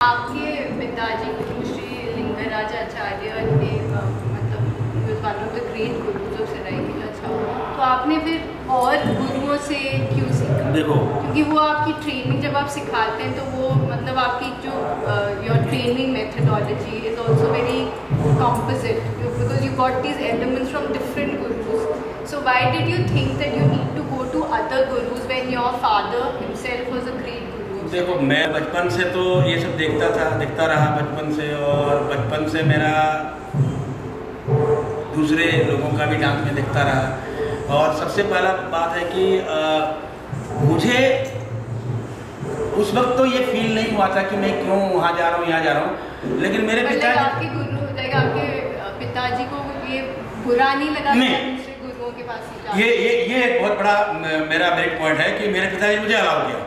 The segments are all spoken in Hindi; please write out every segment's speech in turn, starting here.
आपके पिताजी गुरु श्री लिंगराज आचार्य ने मतलब one of the great gurus of Seraikela Chhawani, तो आपने फिर और गुरुओं से क्यों सीखा? देखो, क्योंकि वो आपकी ट्रेनिंग जब आप सिखाते हैं तो वो मतलब आपकी जो your training methodology is also very composite because you got these elements from different gurus. So why did you think that you need to go to other gurus when your father himself was a great guru? देखो, मैं बचपन से तो ये सब देखता रहा बचपन से, और बचपन से मेरा दूसरे लोगों का भी डांस में देखता रहा। और सबसे पहला बात है कि मुझे उस वक्त तो ये फील नहीं हुआ था कि मैं क्यों वहाँ जा रहा हूँ, यहाँ जा रहा हूँ, लेकिन मेरे आपके पिताजी को ये बुरा नहीं लगा दूसरे गुरुओं के पास ही जाना? ये एक बहुत बड़ा मेरा मेरिट पॉइंट है कि मेरे पिताजी ने मुझे अलाउ किया,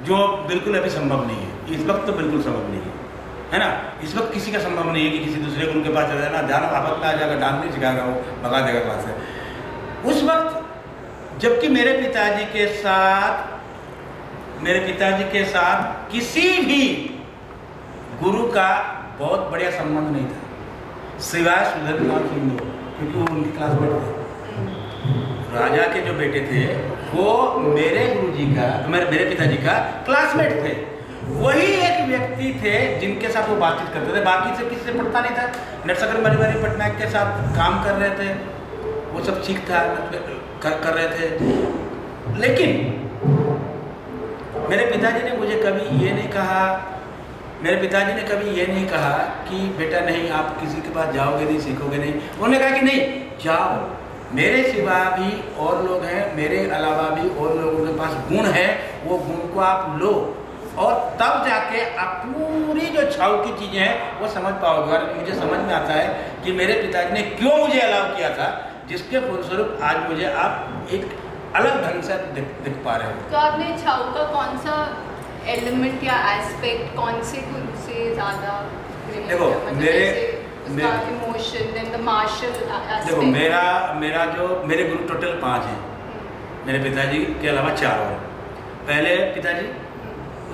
जो बिल्कुल अभी संभव नहीं है। इस वक्त तो बिल्कुल संभव नहीं है ना। इस वक्त किसी का संभव नहीं है कि किसी दूसरे गुरु के पास चला जाना, जाना आपस में आ जाएगा, डांस नहीं सिखाएगा, वो भगा देगा क्लास से। उस वक्त जबकि मेरे पिताजी के साथ किसी भी गुरु का बहुत बढ़िया संबंध नहीं था, सिवाय सुधींद्रनाथ सिंह, क्योंकि वो उनकी क्लासमेट थे। राजा के जो बेटे थे वो मेरे गुरुजी का, मेरे पिताजी का क्लासमेट थे। वही एक व्यक्ति थे जिनके साथ वो बातचीत करते थे, बाकी से किसी से पढ़ता नहीं था। नटशंकर मणिवारी पटनायक के साथ काम कर रहे थे, वो सब ठीक था, कर रहे थे। लेकिन मेरे पिताजी ने मुझे कभी ये नहीं कहा, मेरे पिताजी ने कभी ये नहीं कहा कि बेटा नहीं, आप किसी के पास जाओगे नहीं, सीखोगे नहीं। उन्होंने कहा कि नहीं जाओ, मेरे सिवा भी और लोग हैं, मेरे अलावा भी और लोगों के पास गुण है, वो गुण को आप लो और तब जाके आप पूरी जो छाव की चीज़ें हैं वो समझ पाओगे। और मुझे समझ में आता है कि मेरे पिताजी ने क्यों मुझे अलाउ किया था, जिसके फलस्वरूप आज मुझे आप एक अलग ढंग से दिख पा रहे हो। तो आपने छाव का कौन सा एलिमेंट या एस्पेक्ट कौन से गुरु से ज़्यादा? देखो, emotion than the martial aspect. देखो, मेरे गुरु टोटल 5 हैं, मेरे पिताजी के अलावा 4 और। पहले पिताजी,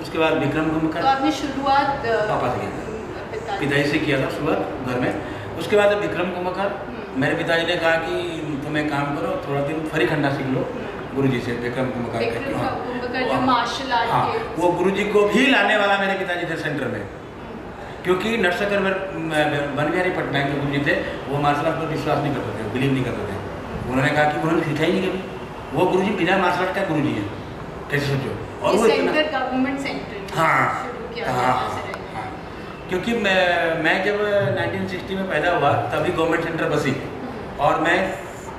उसके बाद विक्रम कुंभकर। तो आपने शुरुआत पापा से किया, पिताजी से किया था शुरुआत घर में। उसके बाद विक्रम कुंभकर, मेरे पिताजी ने कहा कि तुम एक काम करो, थोड़ा दिन फरीखंडा सीख लो गुरुजी से, विक्रम कुंभकर जो मार्शल आर्ट के, वो गुरुजी को भी लाने वाला मेरे पिताजी थे सेंटर में, क्योंकि नटशंकर मणिवारी पटनायक के गुरुजी थे, वो मार्शल आर्ट पर विश्वास नहीं करते थे, बिलीव नहीं करते थे। उन्होंने कहा कि उन्होंने सीखा ही नहीं कभी, वो गुरुजी बिना मार्शल आर्ट का गुरुजी है, कैसे सोचो। और वो सेंटर गवर्नमेंट सेंटर शुरू किया। क्योंकि मैं जब 1960 में पैदा हुआ तभी गवर्नमेंट सेंटर बसी, और मैं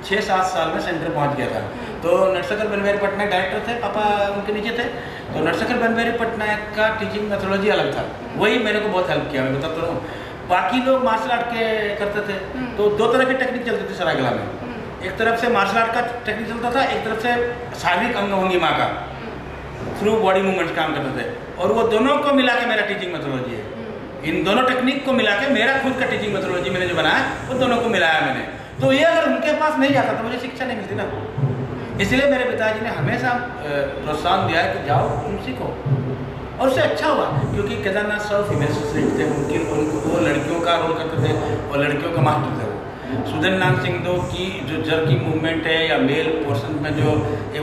6-7 साल में सेंटर पहुंच गया था। तो नटशंकर मणिवारी पटनायक डायरेक्टर थे, पापा उनके नीचे थे। तो नटशंकर मणिवारी पटनायक का टीचिंग मेथोडोलॉजी अलग था, वही मेरे को बहुत हेल्प किया, मैं बताता तो हूँ। बाकी लोग मार्शल आर्ट के करते थे, तो 2 तरह की टेक्निक चलती थी सरायकेला में। एक तरफ से मार्शल आर्ट का टेक्निक चलता था, एक तरफ से शारीरिक अंग भंगिमा का, थ्रू बॉडी मूवमेंट्स काम करते थे। और वो दोनों को मिला के मेरा टीचिंग मेथोडोलॉजी है। इन दोनों टेक्निक को मिला के मेरा खुद का टीचिंग मेथोडोलॉजी मैंने जो बनाया, वो दोनों को मिलाया मैंने। तो ये अगर उनके पास नहीं जाता तो मुझे शिक्षा नहीं मिलती ना। इसलिए मेरे पिताजी ने हमेशा प्रोत्साहन दिया है कि जाओ तुम सीखो, और उससे अच्छा हुआ। क्योंकि केदारनाथ साहु फीमेल सोसाइटी थे, वो लड़कियों का रोल करते थे और लड़कियों का मास्टर थे। सुधींद्रनाथ सिंह की जो जर्की मूवमेंट है या मेल पोर्शन में जो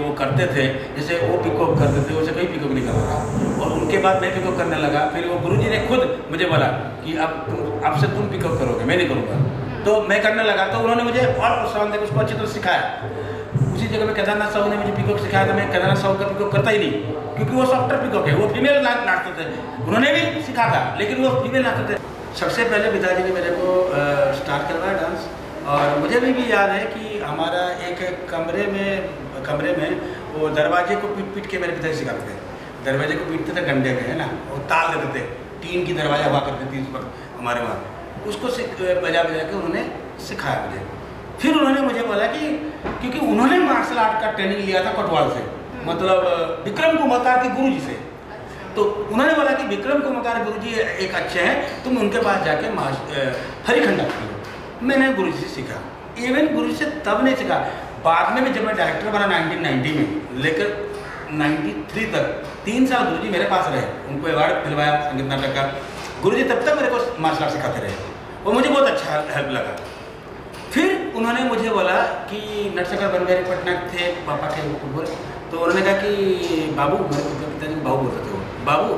वो करते थे, जैसे वो पिकॉक करते थे, वैसे कोई पिकॉक नहीं कर रहा। और उनके बाद मैं पिकॉक करने लगा। फिर वो गुरुजी ने खुद मुझे बोला कि अब से तुम पिकॉक करोगे, मैं नहीं करूँगा। तो मैं करने लगा, तो उन्होंने मुझे और प्रोत्साहन देकर उसको अच्छी तरह सिखाया। उसी जगह में केदारनाथ साहु ने मुझे पिकॉक सिखाया था। मैं केदारनाथ साहु का पिकॉक करता ही नहीं, क्योंकि वो सॉफ्टवेयर पिकॉक है, वो फीमेल नाचते थे। उन्होंने भी सिखा था, लेकिन वो फीमेल नाचते थे। सबसे पहले पिताजी ने मेरे को स्टार्ट करवाया डांस। और मुझे भी याद है कि हमारा एक कमरे में वो दरवाजे को पीट के मेरे पिताजी सिखाते थे। दरवाजे को पीटते थे डंडे में, है ना, और ताल देते थे। टीन की दरवाजा हुआ करती थी उस वक्त हमारे वहाँ, उसको बजा के उन्होंने सिखाया मुझे। फिर उन्होंने मुझे बोला कि क्योंकि उन्होंने मार्शल आर्ट का ट्रेनिंग लिया था कोतवाल से, मतलब विक्रम कुंभकार के गुरुजी से। तो उन्होंने बोला कि विक्रम कुंभकार गुरुजी एक अच्छे हैं, तुम उनके पास जाके हरिखंडा सीखो। मैंने गुरुजी से सीखा। इवन गुरुजी से तब नहीं सीखा, बाद में भी जब मैं डायरेक्टर बना 1990 में, लेकर 93 तक 3 साल गुरुजी मेरे पास रहे। उनको अवार्ड दिलवाया संगीत नाटक का। गुरुजी तब तक मेरे को मार्शल आर्ट सिखाते रहे, वो मुझे बहुत अच्छा हेल्प लगा। फिर उन्होंने मुझे बोला कि नटशेखर बनवेरी पटनायक थे पापा के ऊपर, तो उन्होंने कहा कि बाबू, मेरे पिताजी बाबू बोलते थे वो, बाबू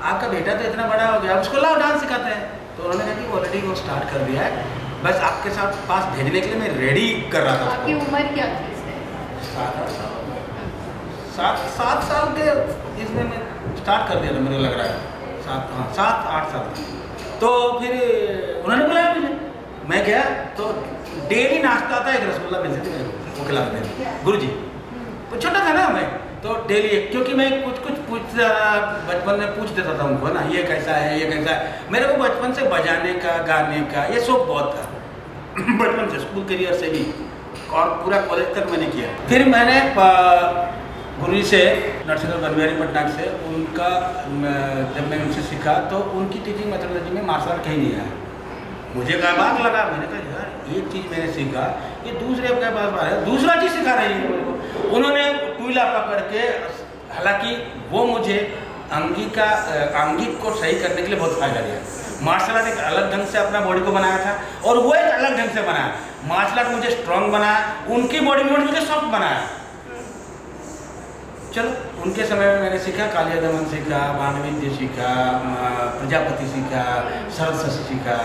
आपका बेटा तो इतना बड़ा हो गया, उसको लाओ डांस सिखाते हैं। तो उन्होंने कहा कि ऑलरेडी वो स्टार्ट कर दिया है, बस आपके साथ पास भेजने के लिए मैं रेडी कर रहा था। आपकी उम्र क्या थी इसमें? 7 साल के इसमें मैं स्टार्ट कर दिया था, मुझे लग रहा है 7-8 साल। तो फिर उन्होंने बुलाया मुझे, मैं गया तो डेली नाश्ता था, एक रसगुल्ला मिलती थी मेरे को, वो खिलाते थे गुरुजी। तो छोटा था ना मैं, तो डेली, क्योंकि मैं कुछ बचपन में पूछ देता था उनको ना, ये कैसा है, ये कैसा है। मेरे को बचपन से बजाने का, गाने का ये शौक बहुत था बचपन से, स्कूल करियर से भी, और पूरा कॉलेज तक मैंने किया। फिर मैंने गुरुजी से, नटशेखर बनवेरी पटनायक से, उनका जब मैं उनसे सीखा तो उनकी टीचिंग मेथोडोलॉजी में मार्शल आर्ट कहीं नहीं आया। मुझे क्या बात लगा, मैंने कहा यार एक चीज़ मैंने सीखा, ये दूसरे के पास बात है, दूसरा चीज़ सिखा रही है मेरे को। उन्होंने टूला पकड़ के, हालांकि वो मुझे अंगिक को सही करने के लिए बहुत फायदा दिया। मार्शल आर्ट एक अलग ढंग से अपना बॉडी को बनाया था, और वो एक अलग ढंग से बनाया। मार्शल आर्ट मुझे स्ट्रांग बनाया, उनकी बॉडी मूवमेंट मुझे सॉफ्ट बनाया। चलो, उनके समय में मैंने सीखा, कालिया दमन सीखा, बाणविद्य सीखा, प्रजापति सीखा, सरल शशि सीखा,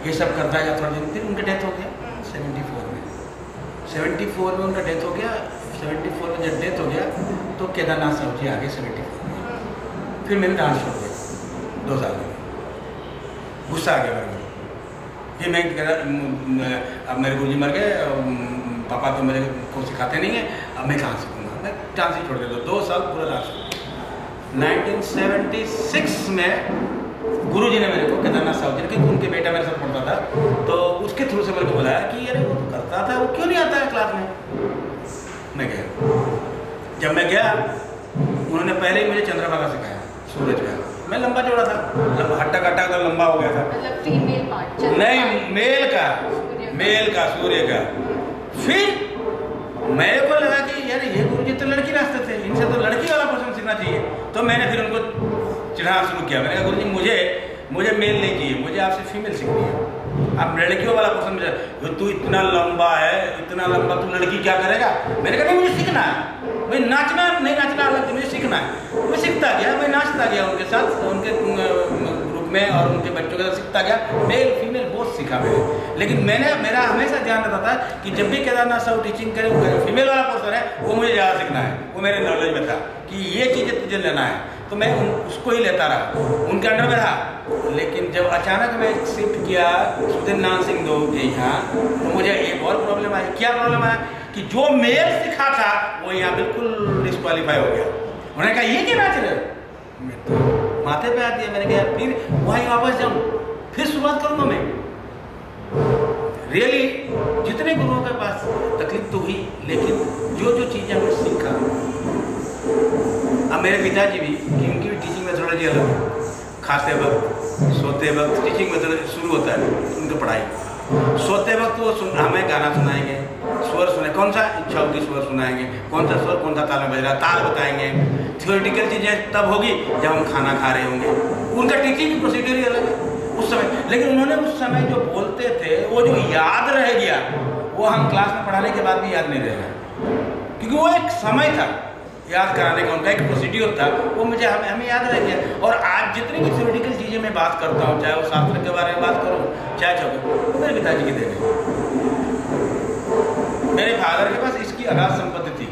ये सब करता गया थोड़ा दिन। फिर उनका डेथ हो गया 74 में उनका डेथ हो गया। 74 में जब डेथ हो गया तो केदारनाथ साहब जी आ गए 74 में। फिर मैंने डांस छोड़ दिया 2 साल में, गुस्सा आ गया मेरे को। फिर मैं अब मेरे गुरुजी मर गए, पापा तो मेरे को सिखाते नहीं है, अब मैं कहाँ सीखूँगा, मैं डांस ही छोड़ दिया। 2 साल पूरा डांस। 1976 में गुरुजी ने मेरे को, केदारनाथ साहब जी, क्योंकि उनके बेटा मेरे साथ पढ़ता था, तो उसके थ्रू से मेरे को बुलाया कि अरे वो तो करता था, वो क्यों नहीं आता है क्लास में। मैं गया। जब मैं गया, उन्होंने पहले ही मुझे चंद्रभागा सिखाया, सूरज का। मैं लंबा चौड़ा था, हट्टा कट्टा का लंबा हो गया था। मतलब फीमेल पार्ट? नहीं, मेल का सूर्य का। फिर मेरे को लगा कि यार ये गुरुजी तो लड़की नाचते थे, इनसे तो लड़की वाला पोर्शन सीखना चाहिए। तो मैंने फिर उनको चिढ़ाना शुरू किया। मैंने कहा गुरुजी मुझे मेल नहीं चाहिए, मुझे आपसे फीमेल सीखनी है। आप लड़कियों वाला पोर्शन में, तू इतना लंबा है, इतना लंबा, तू लड़की क्या करेगा। मैंने कहा नहीं, मुझे सीखना है, मुझे नाचना नहीं, नाचना अलग, मुझे सीखना है। मैं सीखता गया, मैं नाचता गया उनके साथ, उनके ग्रुप में, और उनके बच्चों के साथ सीखता गया। मेल फीमेल बहुत सीखा मैंने। लेकिन मेरा हमेशा ध्यान रहता था कि जब भी केदारनाथ साहब टीचिंग करे, वो फीमेल वाला पोर्शन है वो मुझे ज़्यादा सीखना है। वो मेरे नॉलेज में था कि ये चीज़ें तुझे लेना है, तो मैं उसको ही लेता रहा, उनके अंडर में रहा। लेकिन जब अचानक मैं शिफ्ट किया सुधींद्र सिंह दो के यहाँ, तो मुझे एक और प्रॉब्लम आई। क्या प्रॉब्लम आया कि जो मेल सीखा था वो यहाँ बिल्कुल डिस्क्वालीफाई हो गया। उन्होंने कहा ये क्या नाच रहे, मैं तो माथे पे आती है। मैंने कहा फिर वहीं वापस जाऊँ, फिर शुरुआत करूँगा मैं। रियली जितने गुरुओं के पास तकलीफ तो हुई, लेकिन जो चीज़ें हमने सीखा, अब मेरे पिताजी भी, कि उनकी भी टीचिंग मेथोडोलॉजी अलग है। खाते वक्त, सोते वक्त टीचिंग मेथोडोलॉजी शुरू होता है उनकी पढ़ाई। सोते वक्त वो हमें गाना सुनाएंगे, स्वर सुने, कौन सा इच्छा होगी स्वर सुनाएंगे, कौन सा स्वर कौन सा ताल में बज रहा, ताल बताएंगे। थियोरिटिकल चीज़ें तब होगी जब हम खाना खा रहे होंगे। उनका टीचिंग की प्रोसीजर ही अलग है उस समय। लेकिन उन्होंने उस समय जो बोलते थे वो जो याद रह गया, वो हम क्लास में पढ़ाने के बाद भी याद नहीं रहेगा, क्योंकि वो एक समय था याद कराने का, उनका एक प्रोसीड्यूर था, वो मुझे हमें याद रह गया। और आज जितनी भी थ्योरेटिकल चीज़ें मैं बात करता हूँ, चाहे वो शास्त्र के बारे में बात करूँ, चाहे चौके, वो मेरे पिताजी की देन है। मेरे फादर के पास इसकी अगाध संपत्ति थी,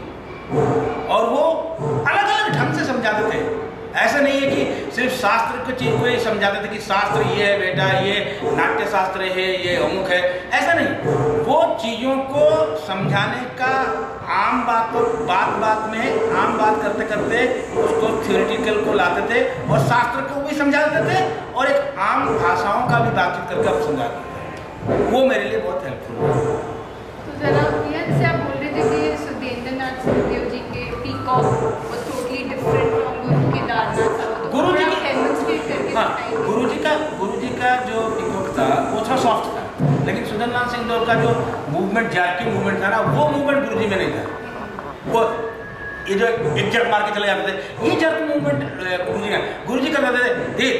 और वो अलग अलग ढंग से समझाते थे। ऐसा नहीं है कि सिर्फ शास्त्र की चीज़ को ही समझाते थे कि शास्त्र ये है बेटा, ये नाट्य शास्त्र है, ये अमुक है, ऐसा नहीं। वो चीज़ों को समझाने का आम बात में आम बात करते करते उसको थ्योरेटिकल को लाते थे, और शास्त्र को भी समझाते थे, और एक आम भाषाओं का भी बातचीत करके आप समझाते थे। वो मेरे लिए बहुत हेल्पफुल है। तो जरा भैया, जैसे आप बोल रहे थे कि सुधींद्रनाथ सिंहदेव जी के peacock was totally different from गुरु केदारनाथ साहब, गुरु जी डेमोंस्ट्रेट करके बताएंगे। गुरु जी का जो पीकॉक था वो थोड़ा सॉफ्ट था, लेकिन सुधींद्रनाथ सिंहदेव का जो मूवमेंट, जार्की मूवमेंट था ना, वो मूवमेंट गुरु जी में नहीं था। वो ये जो एक जर्क मार के चले जाते थे, ये जर्क मूवमेंट गुरु जी का करते थे। ठीक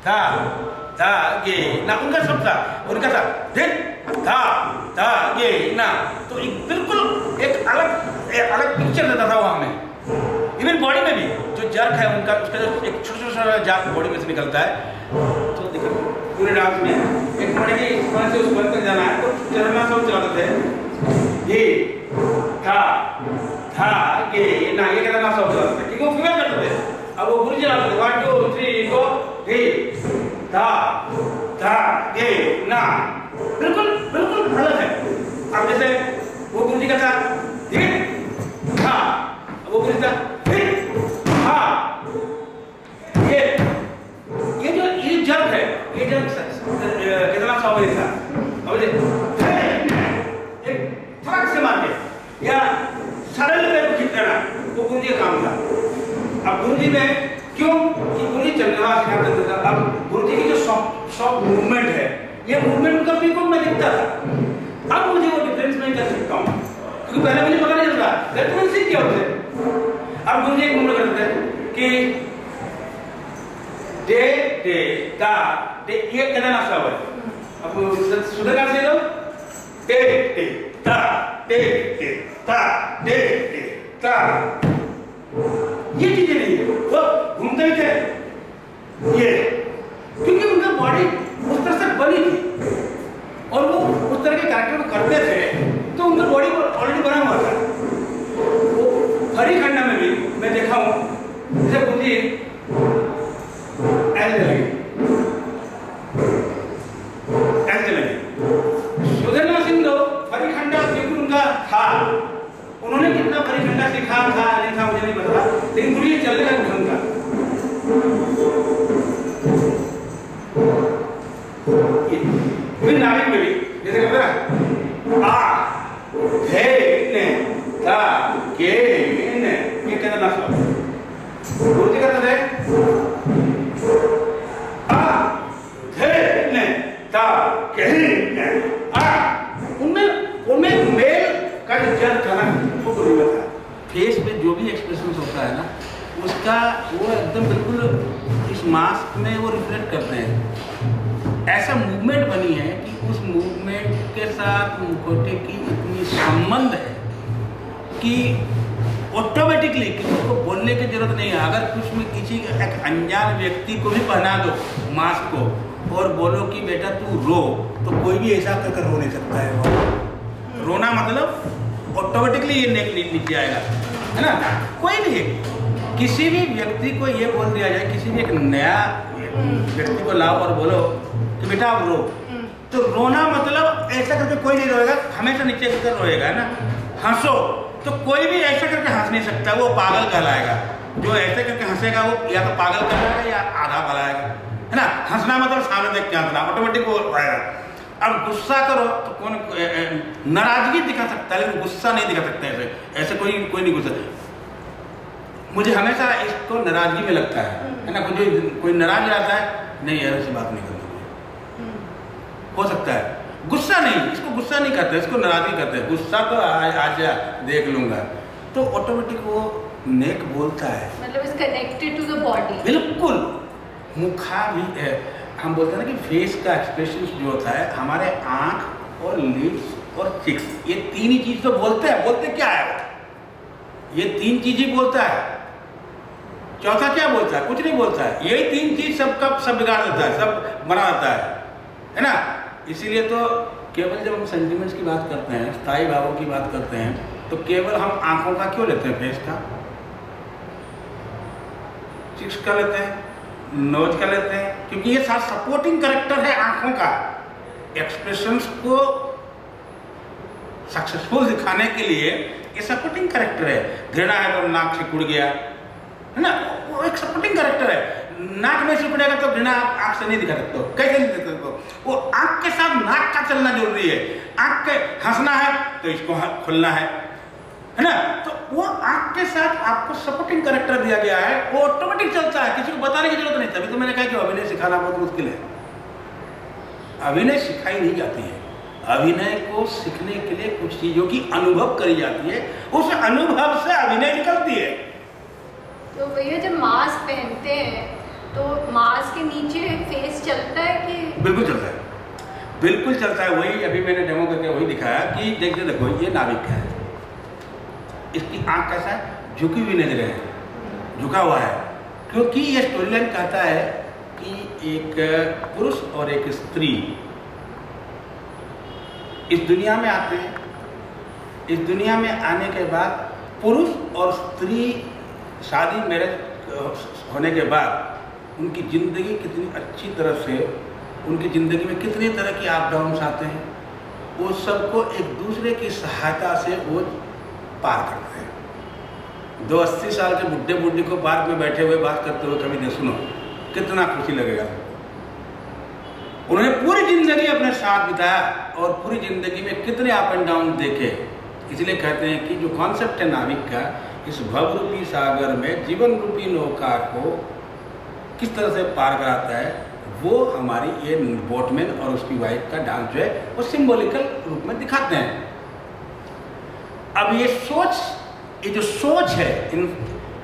था, धा गे ना, उनका सब था, उनका था धिन धा धा गे ना। तो एक बिल्कुल एक अलग पिक्चर देता था वो हमें। इवन बॉडी में भी जो जर्क है उनका, उसका जो एक छोटा जर्क बॉडी में से निकलता है। तो देखो पूरे डांस में एक बॉडी की इस पॉइंट से उस पॉइंट तक जाना है, तो चलना सब चलाते थे ये था था के ना, ये कहता ना सब चलाते थे क्योंकि वो फिगर करते थे। अब वो गुरु चलाते थे 1 2 3 गो हे था था के ना, बिल्कुल बिल्कुल अलग है। अब जैसे वो गुरु जी का था ये था, वो गुरु जी का हाँ, ये जो ये जर्क है, ये जर्क कितना स्वाभाविक था। अब एक फटक से मार के या सरल पैर को खींचना, वो गुरु जी का काम था। अब गुरु जी में क्यों कि गुरु जी चंद्रमा सिखाते थे। अब गुरु जी की जो सॉफ्ट मूवमेंट है, ये मूवमेंट उनका बिल्कुल मैं दिखता था। अब मुझे वो डिफरेंस मैं कर सकता हूँ क्योंकि पहले मुझे पता नहीं चलता गलत सीख क्या होते। अब गुरु जी एक मूवमेंट करते थे कि दे दे दा दे, ये कहना ना सब है। अब सुधर का से लो दे दे दा दे दे दा दे दे दा, ये चीजें नहीं है। वो घूमते थे ये क्योंकि उनका बॉडी उस तरह से बनी थी और वो उस तरह के कैरेक्टर को करते थे, तो उनका बॉडी ऑलरेडी बना हुआ था। वो हरी खंडा में भी मैं देखा हूँ जैसे गुरु जी ऐसे लगे सुधरना सिंह लोग परिखंडा बिल्कुल उनका था। उन्होंने कितना परिखंडा सिखा था नहीं था मुझे नहीं पता, लेकिन गुरु जी चलने का ढंग था। फिर नाविक में भी जैसे कहते हैं आ हे ने ता के ने, ये कहना ना सब गुरु जी कहते थे उनमें मेल का जो जर्क था ना वो गुरु में था। फेस पे जो भी एक्सप्रेशन होता है ना उसका वो एकदम बिल्कुल इस मास्क में वो रिफ्लेक्ट करते हैं। ऐसा मूवमेंट बनी है कि उस मूवमेंट के साथ मुखौटे की इतनी संबंध है कि ऑटोमेटिकली किसी को बोलने की जरूरत नहीं है। अगर कुछ में किसी एक अनजान व्यक्ति को भी पहना दो मास्क को और बोलो कि बेटा तू रो, तो कोई भी ऐसा कर रो नहीं सकता है। वो रोना मतलब ऑटोमेटिकली ये नेक नीचे आएगा, है ना। कोई भी किसी भी व्यक्ति को ये बोल दिया जाए, किसी भी एक नया व्यक्ति को लाओ और बोलो कि बेटा आप रो, तो रोना मतलब ऐसा करके कोई नहीं रोएगा, हमेशा नीचे कर रोएगा, है ना। हंसो तो कोई भी ऐसा करके हंस नहीं सकता, वो पागल कहलाएगा। जो ऐसे करके हंसेगा वो या तो पागल कहलाएगा या आधा कहलाएगा, है ना। हंसना मतलब सामने देख के हंसना, ऑटोमेटिक वो आएगा। अब गुस्सा करो तो कौन नाराजगी दिखा सकता है लेकिन गुस्सा नहीं दिखा सकता। ऐसे कोई नहीं गुस्सा। मुझे हमेशा इसको नाराजगी में लगता है ना। कोई नाराज रहता है, नहीं यार ऐसी बात नहीं करनी, हो सकता है। गुस्सा नहीं, इसको गुस्सा नहीं करते, इसको नाराजगी करते हैं। गुस्सा तो आज देख लूंगा, तो ऑटोमेटिक वो नेक बोलता है, मतलब is connected to the body. बिल्कुल। मुखा भी है, हम बोलते हैं ना कि फेस का एक्सप्रेशन जो होता है, हमारे आंख और लिप्स और चिक्स, ये तीन ही चीज तो बोलते हैं। बोलते क्या है? ये तीन चीज ही बोलता है, चौथा क्या बोलता है? कुछ नहीं बोलता है। यही तीन चीज सब बिगाड़ देता है, सब बना देता है ना। इसीलिए तो केवल जब हम सेंटिमेंट्स की बात करते हैं, स्थायी भावों की बात करते हैं, तो केवल हम आंखों का क्यों लेते हैं? फेस का, चिक्स का लेते हैं, नोज का लेते हैं, क्योंकि ये सारा सपोर्टिंग कैरेक्टर है आंखों का। एक्सप्रेशंस को सक्सेसफुल दिखाने के लिए ये सपोर्टिंग कैरेक्टर है। घृणा है तो नाक से कुड़ गया, है ना, वो एक सपोर्टिंग कैरेक्टर है। नाक में सिकुड़ेगा तो घृणा आप आंख से नहीं दिखा सकते, कैसे नहीं दिखा सकते? वो आंख के साथ नाक का चलना जरूरी है। आंख के हंसना है तो इसको खुलना है ना। तो वो आंख के साथ आपको सपोर्टिंग कैरेक्टर दिया गया है, वो ऑटोमेटिक चलता है, किसी को बताने की जरूरत नहीं। तभी तो मैंने कहा कि अभिनय सिखाना बहुत मुश्किल है। अभिनय सिखाई नहीं जाती है, अभिनय को सीखने के लिए कुछ चीजों की अनुभव करी जाती है, उस अनुभव से अभिनय निकलती है। तो भैया जब मास्क पहनते हैं तो मास्क के नीचे फेस चलता है कि? बिल्कुल चलता है, बिल्कुल चलता है। वही अभी मैंने डेमो करके वही दिखाया कि देखते देखो ये नाविक है, इसकी आंख कैसा है, झुकी हुई नजरें हैं, झुका हुआ है, क्योंकि ये स्टोरी लाइन कहता है कि एक पुरुष और एक स्त्री इस दुनिया में आते हैं। इस दुनिया में आने के बाद पुरुष और स्त्री शादी मैरिज होने के बाद उनकी ज़िंदगी कितनी अच्छी तरह से, उनकी ज़िंदगी में कितने तरह के अप डाउन्स आते हैं, वो सबको एक दूसरे की सहायता से वो पार करते हैं। 80 साल के बुढ़े बुढ़ी को पार्क में बैठे हुए बात करते हुए कभी नहीं सुनो, कितना खुशी लगेगा। उन्होंने पूरी ज़िंदगी अपने साथ बिताया और पूरी ज़िंदगी में कितने अप एंड डाउन देखे। इसलिए कहते हैं कि जो कॉन्सेप्ट है नाविक का, इस भवरूपी सागर में जीवन रूपी नौका को किस तरह से पार कराता है, वो हमारी ये बोटमैन और उसकी वाइफ का डांस जो है वो सिंबॉलिकल रूप में दिखाते हैं। अब ये सोच, ये जो सोच है इन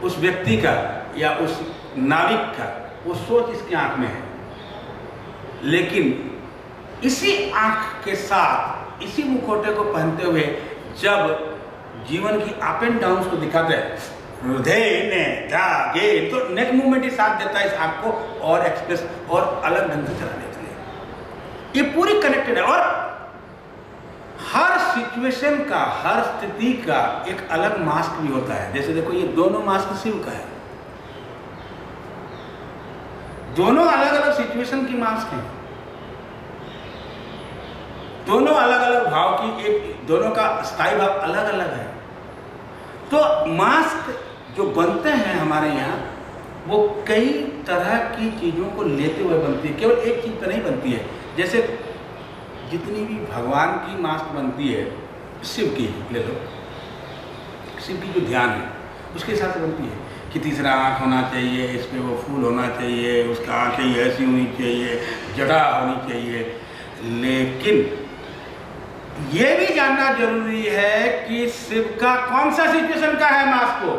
उस व्यक्ति का या उस नाविक का, वो सोच इसकी आंख में है, लेकिन इसी आंख के साथ, इसी मुखौटे को पहनते हुए जब जीवन की अप एंड डाउन्स को दिखाते हैं, हृदय ने जागे, तो नेक मूवमेंट ही साथ देता है इस आंख को और एक्सप्रेस और अलग ढंग से चलाने के लिए। ये पूरी कनेक्टेड है और हर सिचुएशन का, हर स्थिति का एक अलग मास्क भी होता है। जैसे देखो ये दोनों मास्क शिव का है, दोनों अलग अलग सिचुएशन की मास्क हैं, दोनों अलग अलग भाव की, एक दोनों का स्थायी भाव अलग अलग है। तो मास्क जो बनते हैं हमारे यहाँ, वो कई तरह की चीज़ों को लेते हुए बनती है, केवल एक चीज़ तो नहीं बनती है। जैसे जितनी भी भगवान की मास्क बनती है, शिव की ले लो, शिव की जो ध्यान है उसके हिसाब से बनती है कि तीसरा आँख होना चाहिए, इस पर वो फूल होना चाहिए, उसका आँखें ऐसी होनी चाहिए, जड़ा होनी चाहिए। लेकिन ये भी जानना जरूरी है कि शिव का कौन सा सिचुएशन का है मास्क को।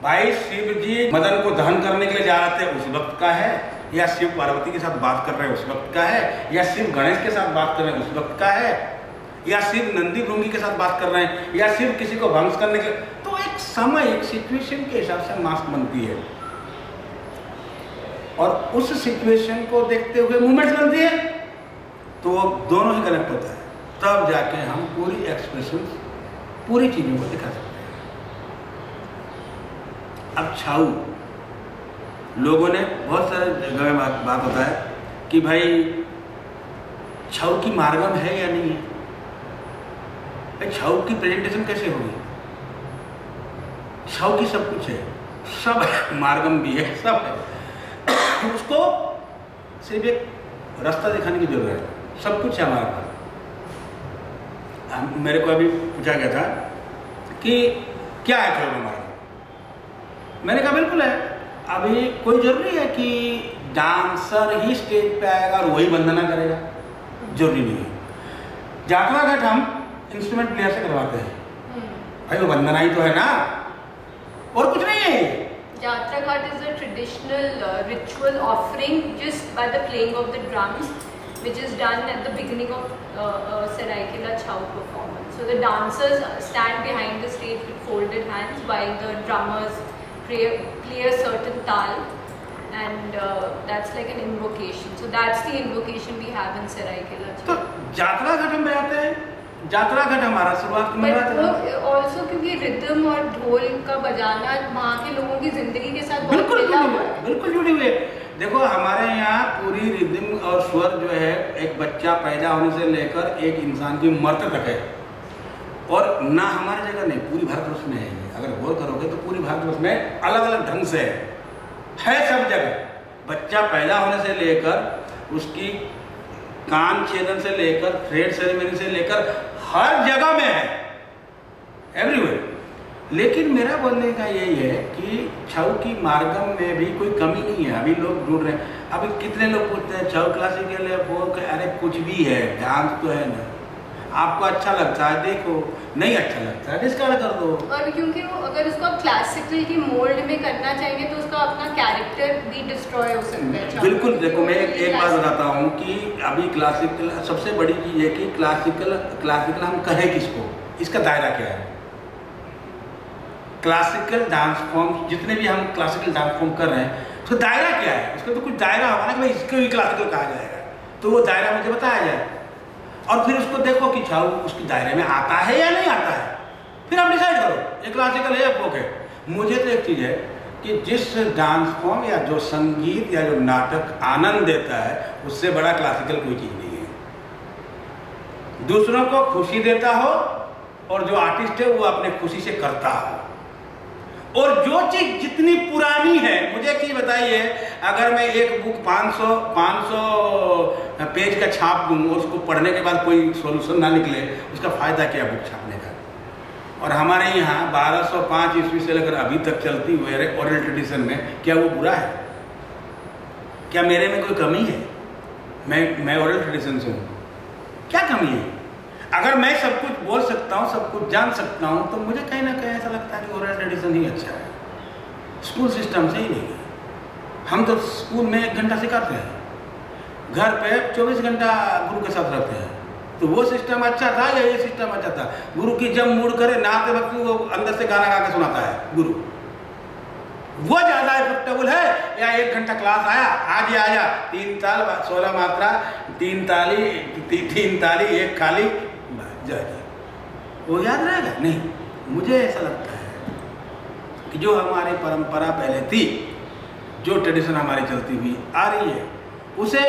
भाई शिव जी मदन को दहन करने के लिए जा रहे थे उस वक्त का है, या शिव पार्वती के साथ बात कर रहे हैं उस वक्त का है, या शिव गणेश के साथ बात कर रहे हैं उस वक्त का है, या शिव नंदी भृंगी के साथ बात कर रहे हैं, या शिव किसी को भंग करने के। तो एक समय, एक सिचुएशन के हिसाब से मास्क बनती है और उस सिचुएशन को देखते हुए मूवमेंट्स बनती है, तो दोनों ही कनेक्ट होता है, तब जाके हम पूरी एक्सप्रेशन, पूरी चीज़ों को दिखा सकते हैं। अब छाऊ, लोगों ने बहुत सारे जगह में बात होता है कि भाई छाऊ की मार्गम है या नहीं है, भाई छाऊ की प्रेजेंटेशन कैसे होगी। छाऊ की सब कुछ है, सब है, मार्गम भी है, सब है। उसको सिर्फ एक रास्ता दिखाने की जरूरत है, सब कुछ है हमारे पास। मेरे को अभी पूछा गया था कि क्या है छाऊ का मार्गम, मैंने कहा बिल्कुल है। अभी कोई जरूरी है कि डांसर ही स्टेज पे आएगा और वही वंदना करेगा, जरूरी नहीं है। जात्रा घाट हम इंस्ट्रूमेंट प्लेयर से करवाते हैं, भाई वो वंदना ही तो है ना, और कुछ नहीं है। Jatra Ghat is a traditional ritual offering just by the playing of the drums, which is done at the beginning of Seraikela Chhau performance. So the dancers stand behind the stage with folded hands while the drummers play a certain tal, and that's like an invocation. So that's the invocation we have in Seraikela Chhau. तो जात्रा घाट हम बजाते हैं, जात्रा घाट हमारा शुरुआत में ऑल्सो क्योंकि रिदम और ढोल का बजाना वहाँ के लोगों की जिंदगी के साथ बिल्कुल जुड़ी हुई है। देखो हमारे यहाँ पूरी रिदम और स्वर जो है, एक बच्चा पैदा होने से लेकर एक इंसान की मरते तक है, और ना हमारी जगह नहीं, पूरी भारतवर्ष में है। अगर गौर करोगे तो पूरी भारतवर्ष में अलग अलग ढंग से है सब जगह। बच्चा पैदा होने से लेकर उसकी कान छेदन से लेकर थ्रेड सेरेमनी से लेकर हर जगह में है, एवरीवेयर। लेकिन मेरा बोलने का यही है कि छाऊ की मार्गम में भी कोई कमी नहीं है। अभी लोग ढूंढ रहे हैं, अभी कितने लोग पूछते हैं छाऊ क्लासिकल है, फोक है, अरे कुछ भी है, डांस तो है ना। आपको अच्छा लगता है देखो, नहीं अच्छा लगता है डिस्कार्ड कर दो। और क्योंकि वो अगर उसको आप क्लासिकल की मोल्ड में करना चाहेंगे तो उसका अपना कैरेक्टर भी डिस्ट्रॉय हो सकता है। बिल्कुल, देखो मैं एक बात बताता हूँ कि अभी क्लासिकल सबसे बड़ी चीज़ है कि क्लासिकल हम कहें किसको, इसका दायरा क्या है। क्लासिकल डांस फॉर्म जितने भी हम क्लासिकल डांस फॉर्म कर रहे हैं उसका दायरा क्या है, उसका तो कुछ दायरा होगा ना कि भाई इसको भी क्लासिकल कहा जाएगा, तो वो दायरा मुझे बताया जाए और फिर उसको देखो कि छाऊ उसके दायरे में आता है या नहीं आता है, फिर आप डिसाइड करो ये क्लासिकल है या फोक है। मुझे तो एक चीज़ है कि जिस डांस फॉर्म या जो संगीत या जो नाटक आनंद देता है उससे बड़ा क्लासिकल कोई चीज़ नहीं है। दूसरों को खुशी देता हो और जो आर्टिस्ट है वो अपने खुशी से करता हो, और जो चीज जितनी पुरानी है, मुझे एक चीज बताइए, अगर मैं एक बुक 500 पेज का छाप दूं और उसको पढ़ने के बाद कोई सॉल्यूशन ना निकले, उसका फायदा क्या बुक छापने का। और हमारे यहाँ 1205 ईस्वी से लेकर अभी तक चलती हुई ओरल ट्रेडिशन में क्या वो बुरा है? क्या मेरे में कोई कमी है? मैं ओरल ट्रेडिशन से हूँ, क्या कमी है? अगर मैं सब कुछ बोल सकता हूँ, सब कुछ जान सकता हूँ, तो मुझे कहीं ना कहीं ऐसा लगता है कि ओरल ट्रेडिशन ही अच्छा है। स्कूल सिस्टम से ही नहीं है। हम तो स्कूल में 1 घंटा सिखाते हैं, घर पे 24 घंटा गुरु के साथ रहते हैं, तो वो सिस्टम अच्छा था या ये सिस्टम अच्छा था? गुरु की जब मूड करे नहाते वक्त वो अंदर से गाना गा के सुनाता है गुरु, वो ज़्यादा इफेक्टेबल है या 1 घंटा क्लास आया, आज ही आया 3 ताल 16 मात्रा 3 ताली 1 खाली जाएगी, वो याद रहेगा? नहीं। मुझे ऐसा लगता है कि जो हमारी परंपरा पहले थी, जो ट्रेडिशन हमारी चलती हुई आ रही है, उसे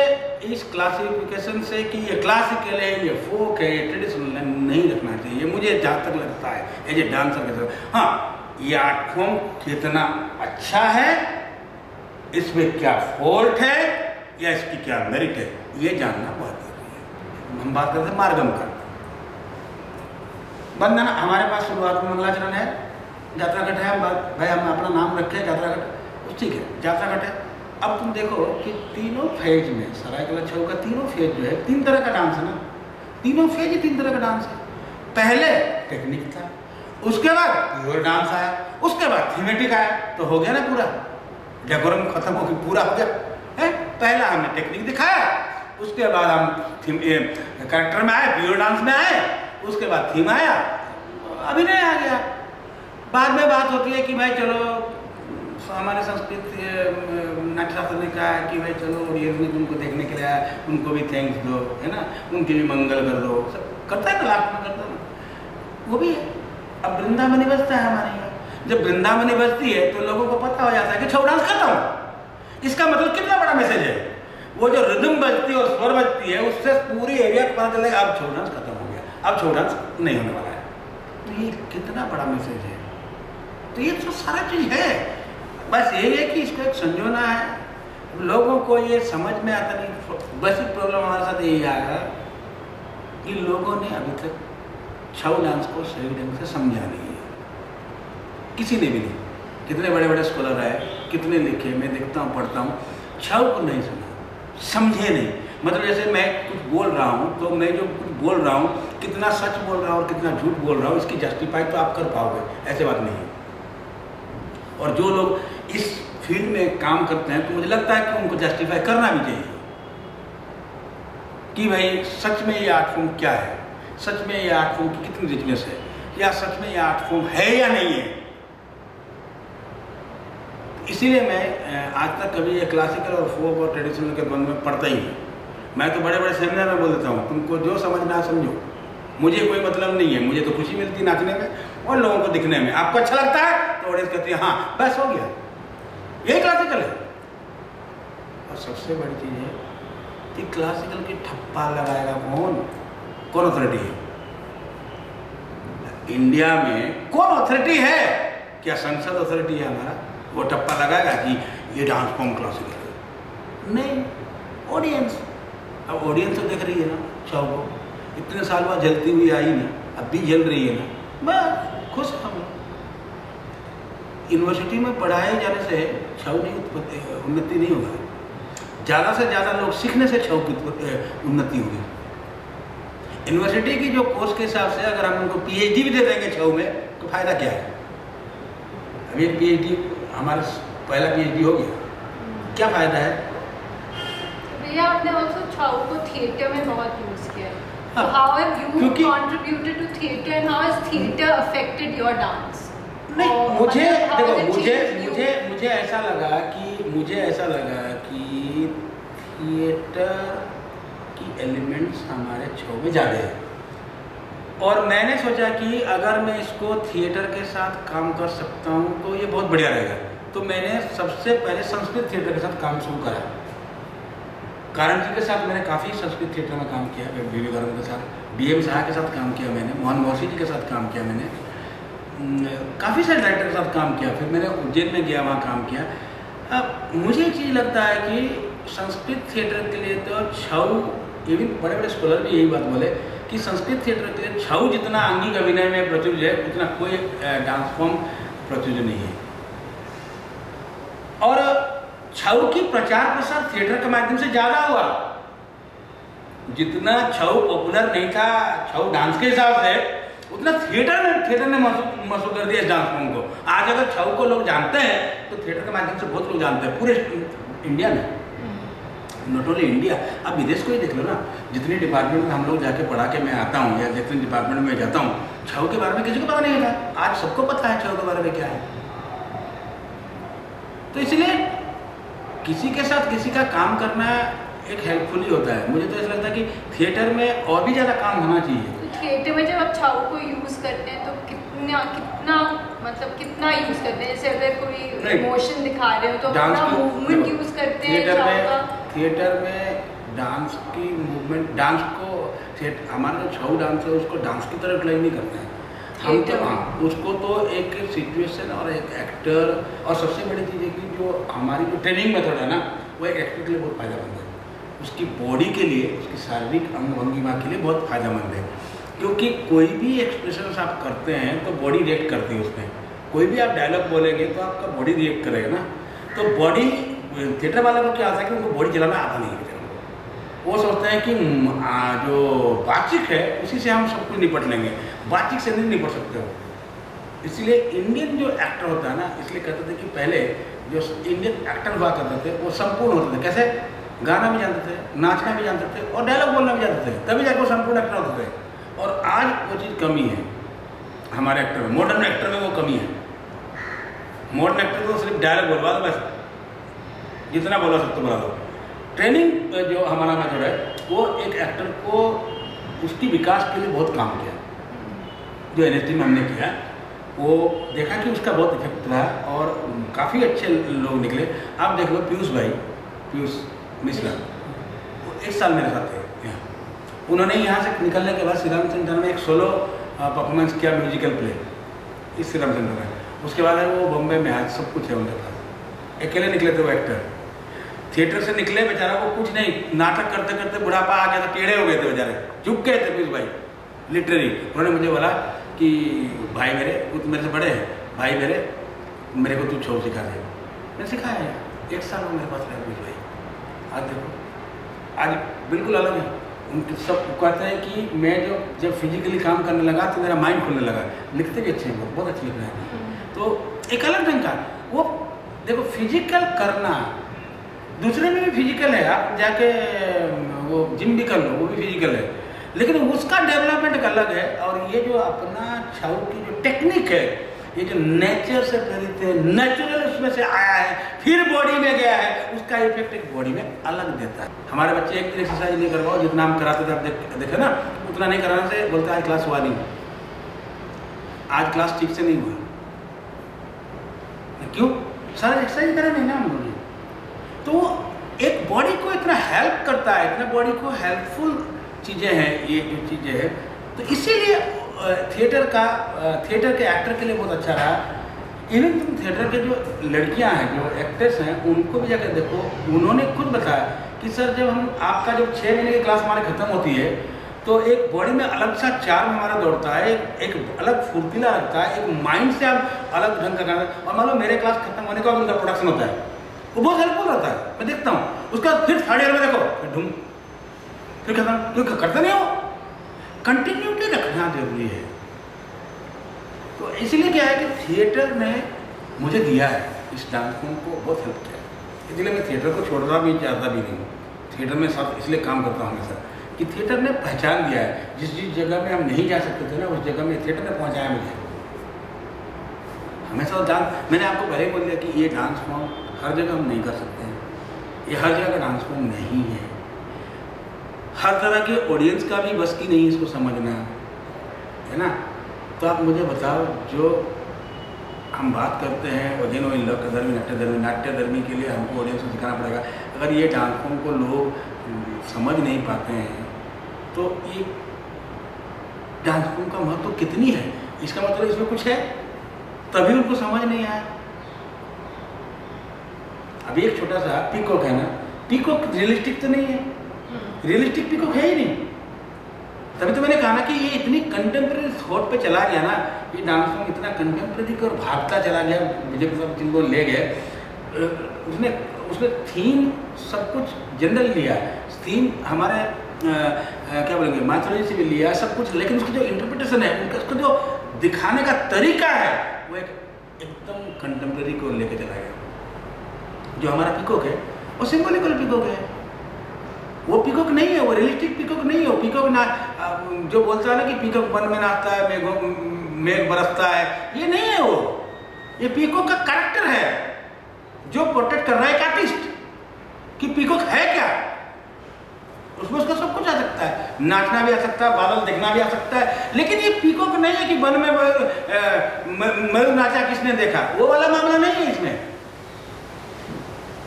इस क्लासिफिकेशन से कि ये क्लासिकल है, ये फोक है, ये ट्रेडिशनल नहीं रखना चाहिए। मुझे जहाँ तक लगता है एज ए डांसर के साथ, हाँ ये आर्ट फॉर्म कितना अच्छा है, इसमें क्या फॉल्ट है या इसकी क्या मेरिट है, ये जानना बहुत जरूरी है। हम बात करते हैं मार्गम का बंधन। हमारे पास शुरुआत में मंगलाचरण है, यात्रा घट है, भाई हम अपना नाम रखे यात्रा घट, ठीक है यात्रा घट है। अब तुम देखो कि तीनों फेज में सरायकला छऊ का तीनों फेज जो है 3 तरह का डांस है ना, तीनों फेज ही 3 तरह का डांस है। पहले टेक्निक था, उसके बाद प्योर डांस आया, उसके बाद थीमेटिक आया, तो हो गया ना पूरा डेकोरम खत्म हो गया, पूरा हो गया है। पहला हमने टेक्निक दिखाया, उसके बाद हम कैरेक्टर में आए, प्योर डांस में आए, उसके बाद थीम आया, अभिनय आ गया। बाद में बात होती है कि भाई चलो हमारे संस्कृति नाट्यशास्त्र ने कहा है कि भाई चलो ऑडियंस में तुमको देखने के लिए आया, उनको भी थैंक्स दो, है ना, उनके भी मंगल कर दो, सब करता है ना, लास्ट में करता है ना, वो भी है। अब वृंदावनी बजता है हमारे यहाँ, जब वृंदावनी बजती है तो लोगों को पता हो जाता है कि छऊ डांस खत्म। इसका मतलब कितना बड़ा मैसेज है, वो जो रिदम बजती है और स्वर बजती है उससे पूरी एरिया को पता चलेगा अब छऊ डांस खत्म हो गया, अब छऊ डांस नहीं होने वाला है। तो ये कितना बड़ा मैसेज है। तो ये तो सारा चीज़ है, बस यही है कि इसको एक संजोना है, लोगों को ये समझ में आता नहीं। बेसिक प्रॉब्लम हमारे साथ यही आया कि लोगों ने अभी तक छऊ डांस को सही ढंग से समझा नहीं है, किसी ने भी नहीं। कितने बड़े बड़े स्कॉलर आए, कितने लिखे, मैं देखता हूँ पढ़ता हूँ, छऊ को नहीं सुना, समझे नहीं। मतलब जैसे मैं कुछ बोल रहा हूँ तो मैं जो कुछ बोल रहा हूँ कितना सच बोल रहा हूँ और कितना झूठ बोल रहा हूँ इसकी जस्टिफाई तो आप कर पाओगे, ऐसे बात नहीं है। और जो लोग इस फील्ड में काम करते हैं तो मुझे लगता है कि उनको जस्टिफाई करना भी चाहिए कि भाई सच में ये आर्ट फॉर्म क्या है, सच में ये आर्ट फॉर्म की कितनी रिचनेस है, या सच में ये आर्ट फॉर्म है या नहीं है। इसीलिए मैं आज तक कभी ये क्लासिकल और फोक और ट्रेडिशनल के द्वंद्व में पढ़ता ही नहीं। मैं तो बड़े बड़े सेमिनार में बोल देता हूँ, तुमको जो समझना समझो, मुझे कोई मतलब नहीं है, मुझे तो खुशी मिलती है नाचने में और लोगों को दिखने में। आपको अच्छा लगता है तो ऑडियंस कहती है हाँ बस हो गया, यही क्लासिकल है। और सबसे बड़ी चीज़ है कि क्लासिकल की ठप्पा लगाएगा कौन अथॉरिटी है इंडिया में? कौन अथॉरिटी है? क्या संसद अथॉरिटी है हमारा? वो ठप्पा लगाएगा कि ये डांस फॉर्म क्लासिकल है? नहीं, ऑडियंस। अब ऑडियंस तो देख रही है ना छऊ को, इतने साल बाद जलती हुई आई ना, अब भी जल रही है ना, बस खुश हम लोग। यूनिवर्सिटी में पढ़ाए जाने से छऊ नहीं उन्नति नहीं होगा, ज़्यादा से ज़्यादा लोग सीखने से छऊ की उन्नति होगी। यूनिवर्सिटी की जो कोर्स के हिसाब से अगर हम उनको PhD भी दे देंगे 6 में तो फायदा क्या है? अभी एक PhD हमारा पहला PhD हो गया, क्या फायदा है? भैया आपने ऑल्सो छाऊ को थिएटर में बहुत यूज किया है, so how have you contributed to theatre and how has theatre affected your dance? नहीं, मुझे देखो मुझे ऐसा लगा कि थिएटर की एलिमेंट्स हमारे छो में ज़्यादा है, और मैंने सोचा कि अगर मैं इसको थिएटर के साथ काम कर सकता हूँ तो ये बहुत बढ़िया रहेगा। तो मैंने सबसे पहले संस्कृत थिएटर के साथ काम शुरू करा। कारण जी के साथ मैंने काफ़ी संस्कृत थिएटर में काम किया, BV गौरव के साथ, DM शाह के साथ काम किया मैंने, मोहन मौसी जी के साथ काम किया मैंने, काफ़ी सारे डायरेक्टर के साथ काम किया। फिर मैंने उज्जैन में गया, वहाँ काम किया। अब मुझे एक चीज़ लगता है कि संस्कृत थिएटर के लिए तो छऊ, इवन बड़े बड़े स्कॉलर भी यही बात बोले कि संस्कृत थिएटर के लिए छऊ जितना आंगिक अभिनय में प्रचुर है उतना कोई डांस फॉर्म प्रचुर नहीं है। और छऊ की प्रचार प्रसार थिएटर के माध्यम से ज़्यादा हुआ। जितना छऊ पॉपुलर नहीं था छऊ डांस के हिसाब से, उतना थिएटर ने मशहूर कर दिया इस डांस फॉर्म को। आज अगर छऊ को लोग जानते हैं तो थिएटर के माध्यम से बहुत लोग जानते हैं पूरे इंडिया में, नॉट ओनली इंडिया। आप विदेश को ही देख लो ना, जितने डिपार्टमेंट में हम लोग जाके पढ़ा के मैं आता हूँ या जितने डिपार्टमेंट में जाता हूँ, छऊ के बारे में किसी को पता नहीं था। आज सबको पता है छऊ के बारे में क्या है। तो इसलिए किसी के साथ किसी का काम करना एक हेल्पफुल ही होता है। मुझे तो ऐसा लगता है कि थिएटर में और भी ज़्यादा काम होना चाहिए। तो थिएटर में जब आप छाऊ को यूज़ करते हैं तो कितना मतलब कितना यूज़ करते हैं? जैसे अगर कोई इमोशन दिखा रहे हो तो अपना मूवमेंट यूज़ करते हैं। थिएटर में डांस की मूवमेंट, डांस को हमारा जो छऊ डांस है उसको डांस की तरह यूटिलाइज नहीं करते हैं हम। तो उसको तो एक सिचुएशन और एक एक्टर, और सबसे बड़ी चीज़ है कि जो हमारी जो ट्रेनिंग मेथड है ना, वो एक एक्टर के लिए बहुत फायदेमंद है। उसकी बॉडी के लिए, उसकी शारीरिक अंग भंगिमा के लिए बहुत फायदेमंद है। क्योंकि कोई भी एक्सप्रेशन आप करते हैं तो बॉडी रिएक्ट करती है उसमें। कोई भी आप डायलॉग बोलेंगे तो आपका बॉडी रिएक्ट करेगा ना। तो बॉडी, थिएटर वाले को क्या आता है कि उनको बॉडी चलाना आता नहीं है। वो सोचते हैं कि जो बातचीत है उसी से हम सब कुछ निपट लेंगे, बातचीत से नहीं निपट सकते हो। इसलिए इंडियन जो एक्टर होता है ना, इसलिए कहते थे कि पहले जो इंडियन एक्टर हुआ करते थे वो संपूर्ण होते थे। कैसे? गाना भी जानते थे, नाचना भी जानते थे और डायलॉग बोलना भी जानते थे, तभी जाकर वो संपूर्ण एक्टर होते थे। और आज वो चीज़ कमी है हमारे एक्टर में, मॉडर्न एक्टर में वो कमी है। मॉडर्न एक्टर को सिर्फ डायलॉग बोलवा दो, बस जितना बोला सकते बोला दो। ट्रेनिंग जो हमारा मेथड है वो एक एक्टर को उसकी विकास के लिए बहुत काम किया। जो NST में हमने किया वो देखा कि उसका बहुत इफेक्ट रहा और काफ़ी अच्छे लोग निकले। आप देख लो पीयूष मिश्रा, वो 1 साल मेरे साथ थे यहाँ। उन्होंने यहाँ से निकलने के बाद श्रीराम सेंटर में एक सोलो परफॉर्मेंस किया, म्यूजिकल प्ले इस श्रीराम सेंटर में। उसके बाद वो बॉम्बे में आज सब कुछ है उनके पास। अकेले निकले थे वो एक्टर, थिएटर से निकले बेचारा को कुछ नहीं, नाटक करते करते बुढ़ापा आ गया था, टेढ़े हो गए थे बेचारे, झुक गए थे पीयूष भाई लिटरली। उन्होंने मुझे बोला कि भाई मेरे, वो तो मेरे से बड़े हैं, भाई मेरे को तू छऊ सिखा दे। मैंने सिखाया है, 1 साल में मेरे पास रहे पीयूष भाई। आज देखो, आज बिल्कुल अलग है। उनके सब कहते हैं कि मैं जब फिजिकली काम करने लगा तो मेरा माइंड खुलने लगा। लिखते भी अच्छे हैं, बहुत अच्छे लिख रहे हैं। तो एक अलग ढंग का वो देखो, फिजिकल करना, दूसरे में भी फिजिकल है। आप जाके वो जिम भी कर लो, वो भी फिजिकल है, लेकिन उसका डेवलपमेंट अलग है। और ये जो अपना छऊ की जो टेक्निक है, ये जो नेचर से प्रेरित है, नेचुरल उसमें से आया है, फिर बॉडी में गया है, उसका इफेक्ट एक बॉडी में अलग देता है। हमारे बच्चे एक दिन एक्सरसाइज नहीं करवाओ, जितना हम कराते थे आप देखे ना, उतना नहीं कराने से बोलते आज क्लास हुआ नहीं, आज क्लास ठीक से नहीं हुआ। क्यों? सारा एक्सरसाइज करा नहीं ना हम लोगों ने। तो एक बॉडी को इतना हेल्प करता है, इतना बॉडी को हेल्पफुल चीज़ें हैं ये जो चीज़ें हैं। तो इसीलिए थिएटर के एक्टर के लिए बहुत अच्छा रहा। इवन तुम थिएटर के जो लड़कियां हैं, जो एक्ट्रेस हैं, उनको भी जाकर देखो, उन्होंने खुद बताया कि सर जब आपका जब 6 महीने की क्लास हमारी ख़त्म होती है तो एक बॉडी में अलग सा चार्म हमारा दौड़ता है, एक अलग फुर्तीला लगता है, एक माइंड से आप अलग ढंग का करना है। और मान लो मेरे क्लास खत्म होने के बाद उनका प्रोडक्शन होता है, वो बहुत हेल्पफुल रहता है, मैं देखता हूँ। उसका फिर 3rd ईयर में देखो, फिर ढूंढ, फिर खत्म, क्योंकि करते नहीं हो। कंटिन्यूटी रखना जरूरी है। तो इसलिए क्या है कि थिएटर ने मुझे दिया है, इस डांस फॉर्म को बहुत हेल्प किया है। इसलिए मैं थिएटर को छोड़ना भी चाहता भी नहीं हूँ। थिएटर में साथ इसलिए काम करता हूँ हमेशा कि थिएटर ने पहचान दिया है। जिस जिस जगह में हम नहीं जा सकते थे ना, उस जगह में थिएटर ने पहुँचाया मुझे हमेशा। डांस, मैंने आपको पहले बोल दिया कि ये डांस फॉर्म हर जगह हम नहीं कर सकते हैं, ये हर जगह का डांस फॉर्म नहीं है। हर तरह के ऑडियंस का भी बस की नहीं इसको समझना, है ना। तो आप मुझे बताओ, जो हम बात करते हैं वजन व लोकधर्मी नाट्यधर्मी के लिए हमको ऑडियंस को दिखाना पड़ेगा। अगर ये डांस फॉर्म को लोग समझ नहीं पाते हैं तो ये डांस फॉर्म का महत्व कितनी है, इसका मतलब इसमें कुछ है, तभी उनको समझ नहीं आया। अभी एक छोटा सा पीकॉक है ना, पीकॉक रियलिस्टिक तो नहीं है, रियलिस्टिक पीकॉक है ही नहीं। तभी तो मैंने कहा ना कि ये इतनी कंटेम्प्रेरी थॉट पे चला गया ना, ये डांस फॉर्म इतना कंटेम्प्रेरी और भागता चला गया, विजय प्रताप सिंह को ले गए। उसने थीम सब कुछ जनरल लिया, थीम हमारे क्या बोलेंगे माइथोलॉजी से भी लिया सब कुछ, लेकिन उसकी जो इंटरप्रिटेशन है, उनका उसको जो दिखाने का तरीका है, वो एकदम कंटेम्प्रेरी को लेके चला गया। जो हमारा पीकॉक है वो सिंबॉलिकल पीकॉक है, वो पीकॉक नहीं है, वो रियलिस्टिक पीकॉक नहीं है। वो पीकॉक ना जो बोलता है ना कि पीकॉक वन में नाचता है, मेघ बरसता है, ये नहीं है। वो ये पीकॉक का कैरेक्टर है जो प्रोटेक्ट कर रहा है एक आर्टिस्ट कि पीकॉक है क्या। उसमें उसका सब कुछ आ सकता है, नाचना भी आ सकता है, बादल देखना भी आ सकता है, लेकिन ये पीकॉक नहीं है कि वन में मयूर नाचा किसने देखा, वो वाला मामला नहीं है इसमें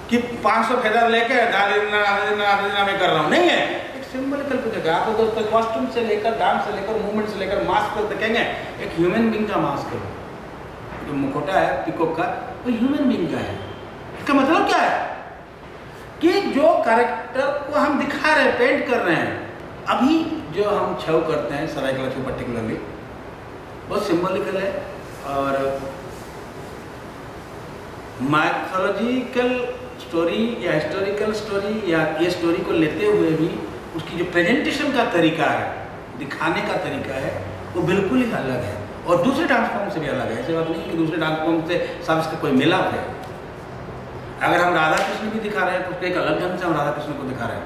कि 500 फेदर लेके मैं कर रहा हूँ, नहीं है। एक सिंबॉलिकल पिक्चर है। आपको दोस्तों कॉस्ट्यूम से लेकर, डांस से लेकर, मूवमेंट से लेकर, मास्क तक देखेंगे, एक ह्यूमन बीइंग का मास्क है। जो मुखौटा है पीकॉक का, वो ह्यूमन बीइंग का है। इसका मतलब क्या है कि जो कैरेक्टर को हम दिखा रहे हैं, पेंट कर रहे हैं, अभी जो हम छव करते हैं सरायकला छव पर्टिकुलरली, बहुत सिंबॉलिकल है। और माइथोलॉजिकल स्टोरी या हिस्टोरिकल स्टोरी या ये स्टोरी को लेते हुए भी उसकी जो प्रेजेंटेशन का तरीका है, दिखाने का तरीका है, वो बिल्कुल ही अलग है और दूसरे डांस फॉर्म से भी अलग है। ऐसी बात नहीं है कि दूसरे डांस फॉर्म से सब इसका कोई मिलाप है। अगर हम राधा कृष्ण भी दिखा रहे हैं तो उसके एक अलग ढंग से हम राधा कृष्ण को दिखा रहे हैं,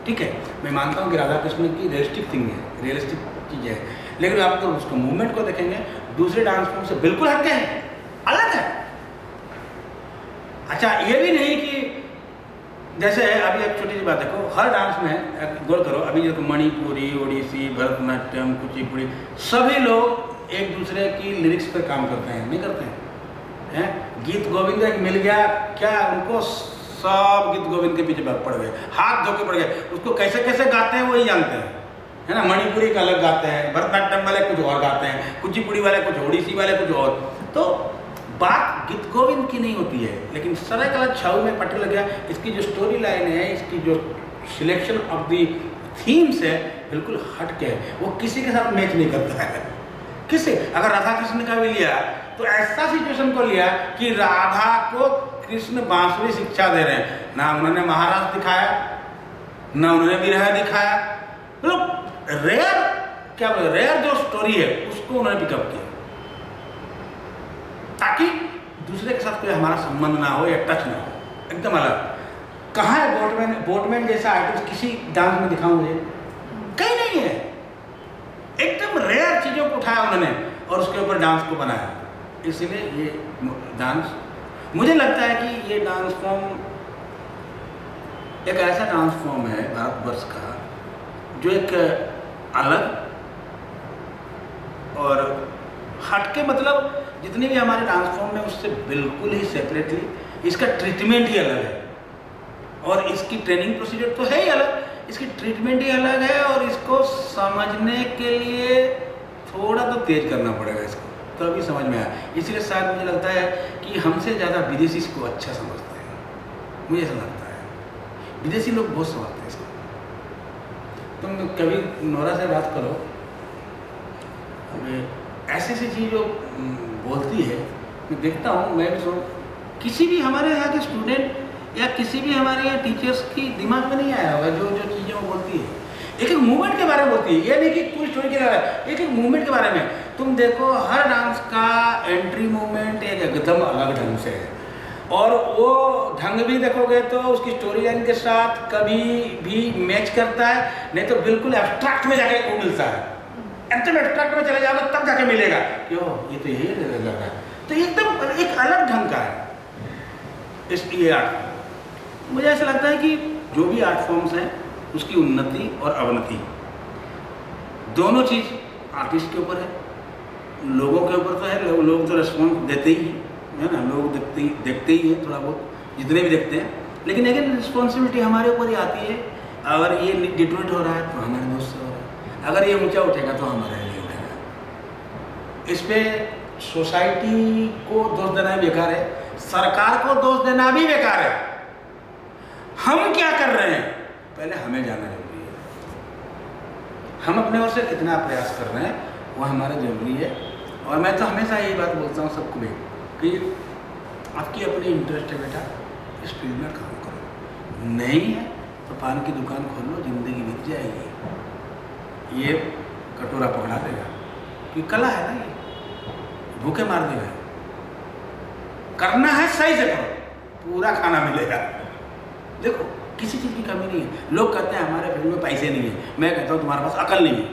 ठीक है। मैं मानता हूँ कि राधा कृष्ण की रियलिस्टिक थिंग है, रियलिस्टिक चीज़ है, लेकिन आप तो उसको मूवमेंट को देखेंगे दूसरे डांस फॉर्म से बिल्कुल हटके हैं, अलग है। अच्छा, ये भी नहीं कि जैसे अभी एक छोटी सी बात देखो, हर डांस में गौर करो, अभी देखो मणिपुरी, ओडिसी, भरतनाट्यम, कुचिपुड़ी, सभी लोग एक दूसरे की लिरिक्स पर काम करते हैं, नहीं करते हैं? गीत गोविंद एक मिल गया क्या, उनको सब गीत गोविंद के पीछे पड़ गए, हाथ धो के पड़ गए, उसको कैसे कैसे गाते हैं वही जानते हैं, है ना। मणिपुरी का अलग गाते हैं, भरतनाट्यम वाले कुछ और गाते हैं, कुचिपुड़ी वाले कुछ, ओडिसी वाले कुछ और। तो बात गीत गोविंद की नहीं होती है, लेकिन सरायकला छाऊ में पता लग गया इसकी जो स्टोरी लाइन है, इसकी जो सिलेक्शन ऑफ द थीम्स है, बिल्कुल हट के है, वो किसी के साथ मैच नहीं करता है। किसे अगर राधा कृष्ण का भी लिया तो ऐसा सिचुएशन को लिया कि राधा को कृष्ण बांसुरी शिक्षा दे रहे हैं, ना उन्होंने महाराज दिखाया, ना उन्होंने विरह दिखाया, मतलब रेयर, क्या बोले, रेयर जो स्टोरी है उसको उन्होंने पिकअप किया ताकि दूसरे के साथ कोई हमारा संबंध ना हो या टच ना हो, एकदम अलग। कहाँ है बोटमैन जैसा आइटम किसी डांस में दिखाऊं मुझे? कहीं नहीं है। एकदम रेयर चीजों को उठाया उन्होंने और उसके ऊपर डांस को बनाया। इसलिए ये डांस, मुझे लगता है कि ये डांस फॉर्म एक ऐसा डांस फॉर्म है भारतवर्ष का जो एक अलग और हटके, मतलब जितने भी हमारे डांस फॉर्म में उससे बिल्कुल ही सेपरेटली, इसका ट्रीटमेंट ही अलग है और इसकी ट्रेनिंग प्रोसीजर तो है ही अलग, इसकी ट्रीटमेंट ही अलग है और इसको समझने के लिए थोड़ा तो तेज करना पड़ेगा इसको, तो अभी समझ में आया। इसलिए शायद मुझे लगता है कि हमसे ज़्यादा विदेशी इसको अच्छा समझते हैं, मुझे ऐसा लगता है। विदेशी लोग बहुत समझते हैं इसको। तुम कभी नोरा से बात करो, ऐसी ऐसी चीज़ जो बोलती है, मैं देखता हूँ, मैं भी किसी भी हमारे यहाँ के स्टूडेंट या किसी भी हमारे यहाँ टीचर्स की दिमाग में नहीं आया होगा जो जो चीज़ें वो बोलती है। एक एक मूवमेंट के बारे में होती है, ये नहीं कि पूरी स्टोरी के बारे में, एक एक मूवमेंट के बारे में। तुम देखो हर डांस का एंट्री मूवमेंट एक एकदम अलग ढंग से है, और वो ढंग भी देखोगे तो उसकी स्टोरी लाइन के साथ कभी भी मैच करता है, नहीं तो बिल्कुल एब्स्ट्रैक्ट में जाके वो मिलता है। एकदम एब्स्ट्रैक्ट में चले जाओगे तब जाके मिलेगा, क्यों ये तो यही लग रहा है। तो एकदम एक अलग ढंग का है ये आर्ट। मुझे ऐसा लगता है कि जो भी आर्ट फॉर्म्स हैं उसकी उन्नति और अवनति दोनों चीज़ आर्टिस्ट के ऊपर है, लोगों के ऊपर तो है। लोग तो रिस्पॉन्स देते ही है ना, लोग देखते ही है थोड़ा बहुत, जितने भी देखते हैं, लेकिन रिस्पॉन्सिबिलिटी हमारे ऊपर ही आती है। अगर ये डिट्रोइट हो रहा है तो हमारे दोस्त से हो रहा है, अगर ये ऊंचा उठेगा तो हमारे लिए उठेगा। इस पर सोसाइटी को दोष देना भी बेकार है, सरकार को दोष देना भी बेकार है। हम क्या कर रहे हैं पहले हमें जानना जरूरी है। हम अपने ओर से कितना प्रयास कर रहे हैं वो हमारा जरूरी है। और मैं तो हमेशा यही बात बोलता हूँ सबको भी कि आपकी अपनी इंटरेस्ट है बेटा, इस फील्ड में काम करो, नहीं है तो पान की दुकान खोल लो, जिंदगी बीत जाएगी। ये कटोरा पकड़ा देगा क्योंकि कला है ना, ये भूखे मार देगा। करना है सही से करो, पूरा खाना मिलेगा। देखो किसी चीज़ की कमी नहीं है। लोग कहते हैं हमारे फील्ड में पैसे नहीं है, मैं कहता हूँ तुम्हारे पास अकल नहीं है।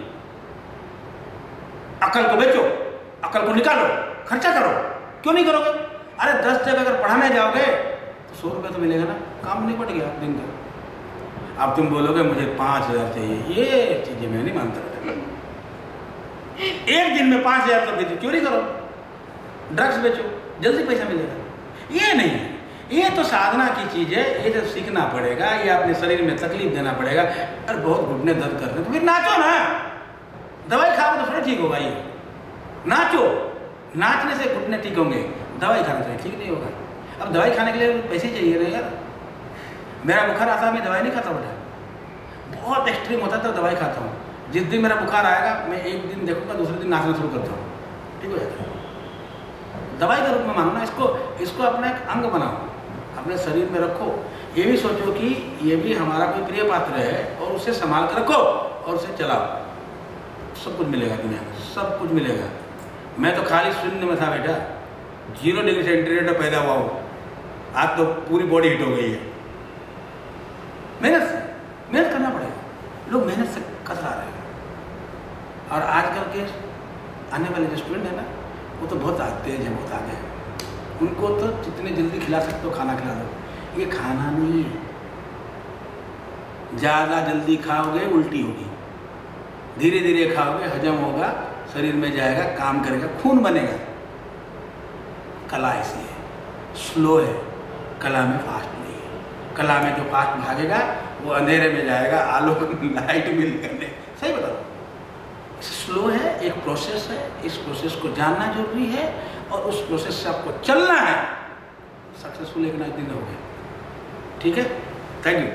अकल को बेचो, अकल को निकालो, खर्चा करो। क्यों नहीं करोगे? अरे 10 जगह अगर पढ़ाने जाओगे तो 100 रुपये तो मिलेगा ना, काम नहीं पड़ गया दिन का। अब तुम बोलोगे मुझे 5000 चाहिए, ये चीज़ें मैं नहीं मानता। एक दिन में 5000 तो बेचो, क्यों नहीं करो? ड्रग्स बेचो, जल्दी पैसा मिलेगा। ये नहीं है, ये तो साधना की चीज़ है, ये तो सीखना पड़ेगा, ये अपने शरीर में तकलीफ देना पड़ेगा। और बहुत घुटने दर्द कर रहे हैं तो फिर नाचो ना, दवाई खाओ तो थोड़ा ठीक होगा। ये नाचो, नाचने से घुटने ठीक होंगे, दवाई खाने से ठीक नहीं होगा। अब दवाई खाने के लिए पैसे चाहिए ना यार। मेरा बुखार आता है मैं दवाई नहीं खाता बेटा, बहुत एक्सट्रीम होता है तो दवाई खाता हूँ। जिस दिन मेरा बुखार आएगा मैं एक दिन देखूंगा, दूसरे दिन नाचना शुरू करता हूँ, ठीक हो जाता है। दवाई के रूप में मानो ना इसको अपना एक अंग बनाओ, अपने शरीर में रखो। ये भी सोचो कि ये भी हमारा कोई प्रिय पात्र है और उसे संभाल कर रखो और उसे चलाओ। सब कुछ मिलेगा दुनिया में, सब कुछ मिलेगा। मैं तो खाली शून्य में था बेटा, 0 डिग्री सेंटीग्रेड में पैदा हुआ हूँ, आज तो पूरी बॉडी हिट हो गई है। मेहनत करना पड़ेगा। लोग मेहनत से कतरा रहे हैं। और आजकल के आने वाले जो स्टूडेंट है ना, वो तो बहुत तेज है, बहुत आगे है। उनको तो जितने जल्दी खिला सकते हो खाना खिला दो। ये खाना नहीं है, ज़्यादा जल्दी खाओगे उल्टी होगी, धीरे धीरे खाओगे हजम होगा, शरीर में जाएगा, काम करेगा, खून बनेगा। कला ऐसी है, स्लो है, कला में फास्ट नहीं है। कला में जो फास्ट भागेगा वो अंधेरे में जाएगा, आलोक लाइट मिल करने। सही बता दो, स्लो है, एक प्रोसेस है। इस प्रोसेस को जानना जरूरी है और उस प्रोसेस से आपको चलना है। सक्सेसफुल एक ना एक दिन हो गया। ठीक है, थैंक यू।